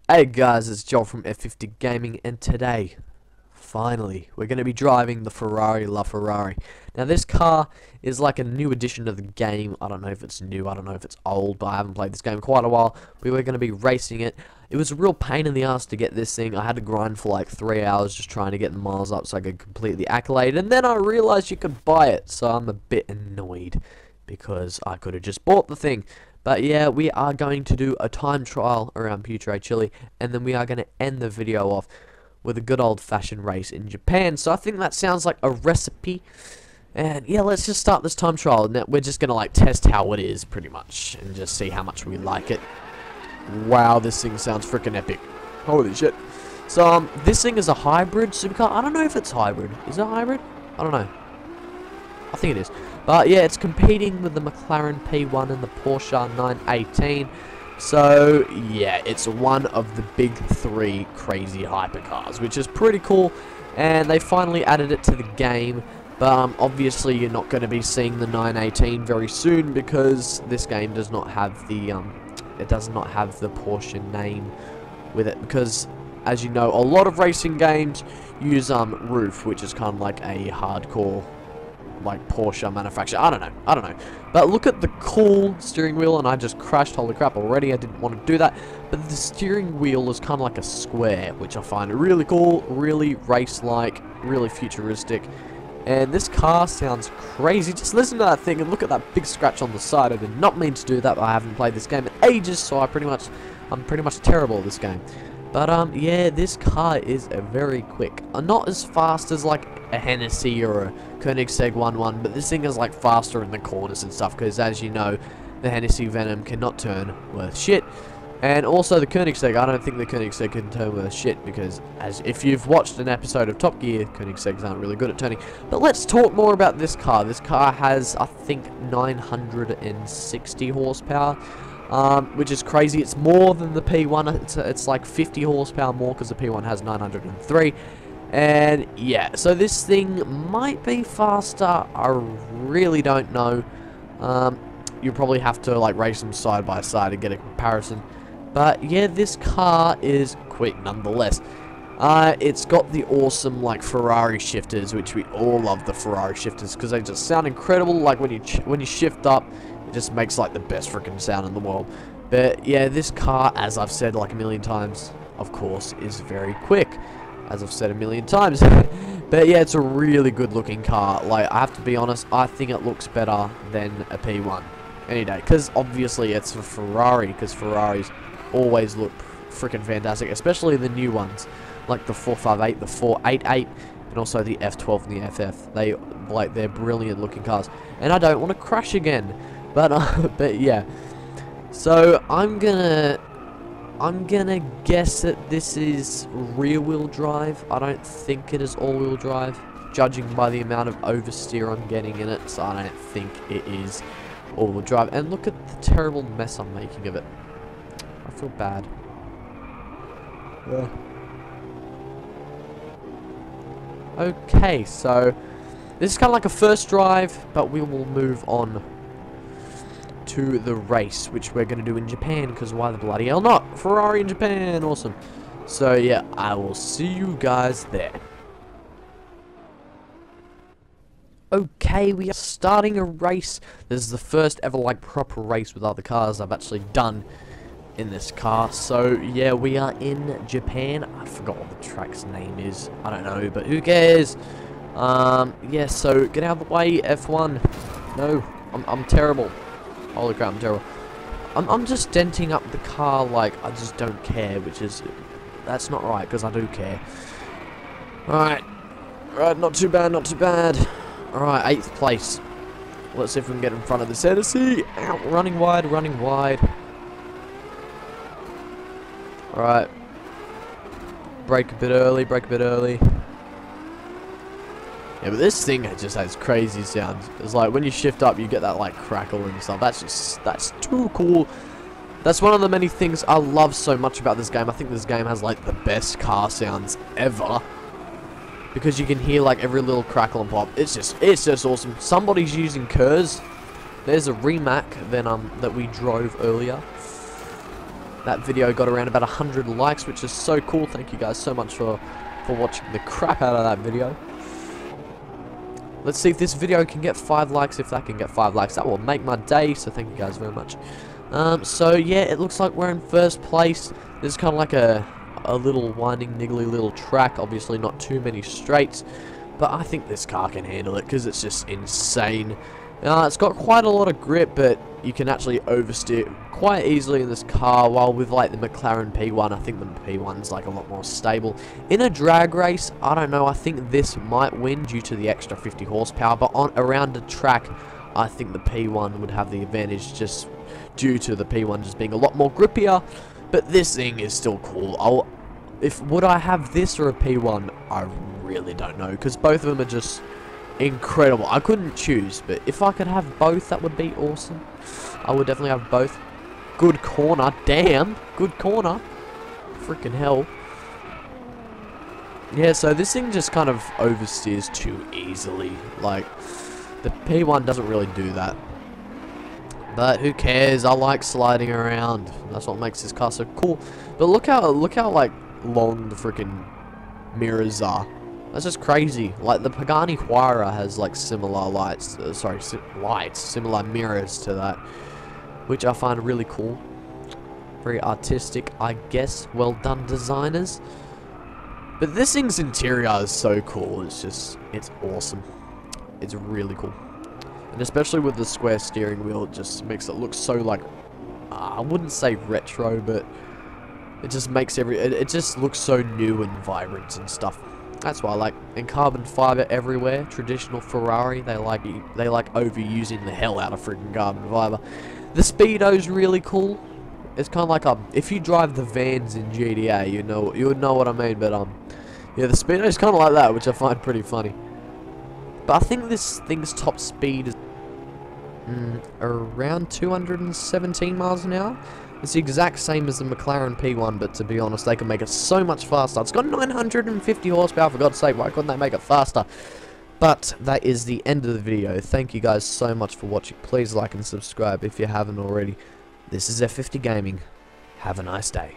Hey guys, it's Joel from F50 Gaming, and today, finally, we're going to be driving the Ferrari LaFerrari. Now this car is like a new addition to the game. I don't know if it's new, I don't know if it's old, but I haven't played this game in quite a while. We were going to be racing it. It was a real pain in the ass to get this thing. I had to grind for like 3 hours just trying to get the miles up so I could complete the accolade, and then I realized you could buy it, so I'm a bit annoyed because I could have just bought the thing. But yeah, we are going to do a time trial around Putre, Chile, and then we are going to end the video off with a good old-fashioned race in Japan. So I think that sounds like a recipe. And yeah, let's just start this time trial. Now, we're just going to like test how it is, pretty much, and just see how much we like it. Wow, this thing sounds freaking epic. Holy shit. So, this thing is a hybrid supercar. I don't know if it's hybrid. Is it hybrid? I don't know. I think it is. But yeah, it's competing with the McLaren P1 and the Porsche 918. So yeah, it's one of the big three crazy hypercars, which is pretty cool. And they finally added it to the game. But obviously you're not going to be seeing the 918 very soon because this game does not have the it does not have the Porsche name with it, because as you know, a lot of racing games use Roof, which is kind of like a hardcore like Porsche manufacturer. I don't know. But look at the cool steering wheel, and I just crashed. Holy crap, already. I didn't want to do that. But the steering wheel is kind of like a square, which I find really cool, really race-like, really futuristic. And this car sounds crazy. Just listen to that thing and look at that big scratch on the side. I did not mean to do that, but I haven't played this game in ages, so I'm pretty much terrible at this game. But yeah, this car is very quick. Not as fast as like a Hennessy or a Koenigsegg 1.1, but this thing is like faster in the corners and stuff, because as you know, the Hennessy Venom cannot turn worth shit. And also the Koenigsegg, I don't think the Koenigsegg can turn worth shit, because as if you've watched an episode of Top Gear, Koenigsegg's aren't really good at turning. But let's talk more about this car. This car has, I think, 960 horsepower. Which is crazy. It's more than the P1. It's like 50 horsepower more, because the P1 has 903. And yeah, so this thing might be faster. I really don't know. You probably have to like race them side by side to get a comparison. But yeah, this car is quick nonetheless. It's got the awesome like Ferrari shifters, which we all love the Ferrari shifters because they just sound incredible. Like when you shift up, it just makes like the best freaking sound in the world. But yeah, this car, as I've said like a million times, of course, is very quick. As I've said a million times. But yeah, it's a really good looking car. Like, I have to be honest, I think it looks better than a P1 any day. Because obviously it's a Ferrari, because Ferraris always look freaking fantastic. Especially the new ones. Like the 458, the 488, and also the F12 and the FF. They're brilliant looking cars. And I don't want to crash again. But yeah. So I'm gonna guess that this is rear-wheel drive. I don't think it is all-wheel drive, judging by the amount of oversteer I'm getting in it, so I don't think it is all-wheel drive. And look at the terrible mess I'm making of it. I feel bad. Okay, so this is kind of like a first drive, but we will move on to the race, which we're going to do in Japan, because why the bloody hell not? Ferrari in Japan, awesome. So yeah, I will see you guys there. Okay, we are starting a race. This is the first ever like proper race with other cars I've actually done in this car. So yeah, we are in Japan. I forgot what the track's name is. I don't know, but who cares? Yeah, so get out of the way, F1. No, I'm terrible. Holy crap, I'm terrible. I'm just denting up the car like I just don't care, which is... That's not right, because I do care. Alright. Alright, not too bad, not too bad. Alright, 8th place. Let's see if we can get in front of this Hennessy. Ow, running wide, running wide. Alright. Brake a bit early, brake a bit early. Yeah, but this thing just has crazy sounds. It's like when you shift up, you get that like crackle and stuff. That's too cool. That's one of the many things I love so much about this game. I think this game has like the best car sounds ever, because you can hear like every little crackle and pop. It's just awesome. Somebody's using Kurz. There's a Rimac that we drove earlier. That video got around about 100 likes, which is so cool. Thank you guys so much for watching the crap out of that video. Let's see if this video can get 5 likes. If that can get 5 likes, that will make my day. So thank you guys very much. So yeah, it looks like we're in first place. This is kind of like a little winding, niggly little track. Obviously not too many straights, but I think this car can handle it because it's just insane. It's got quite a lot of grip, but you can actually oversteer quite easily in this car, while with like the McLaren P1, I think the P1's like a lot more stable. In a drag race, I don't know, I think this might win due to the extra 50 horsepower, but around the track, I think the P1 would have the advantage just due to the P1 just being a lot more grippier. But this thing is still cool. Would I have this or a P1? I really don't know, because both of them are just incredible. I couldn't choose, but if I could have both, that would be awesome. I would definitely have both. Good corner, damn, good corner. Freaking hell. Yeah, so this thing just kind of oversteers too easily. Like, the P1 doesn't really do that. But who cares? I like sliding around. That's what makes this car so cool. But look how like long the freaking mirrors are. That's just crazy. Like the Pagani Huayra has like similar lights, similar mirrors to that, which I find really cool. Very artistic, I guess. Well done, designers. But this thing's interior is so cool. It's awesome. It's really cool. And especially with the square steering wheel, it just makes it look so like, I wouldn't say retro, but it just makes it just looks so new and vibrant and stuff. That's why I like. And carbon fiber everywhere. Traditional Ferrari, they like overusing the hell out of freaking carbon fiber. The Speedo's really cool. It's kind of like if you drive the vans in GTA, you would know what I mean. But yeah, the Speedo's kind of like that, which I find pretty funny. But I think this thing's top speed is around 217 miles an hour. It's the exact same as the McLaren P1, but to be honest, they can make it so much faster. It's got 950 horsepower, for God's sake, why couldn't they make it faster? But that is the end of the video. Thank you guys so much for watching. Please like and subscribe if you haven't already. This is F50 Gaming. Have a nice day.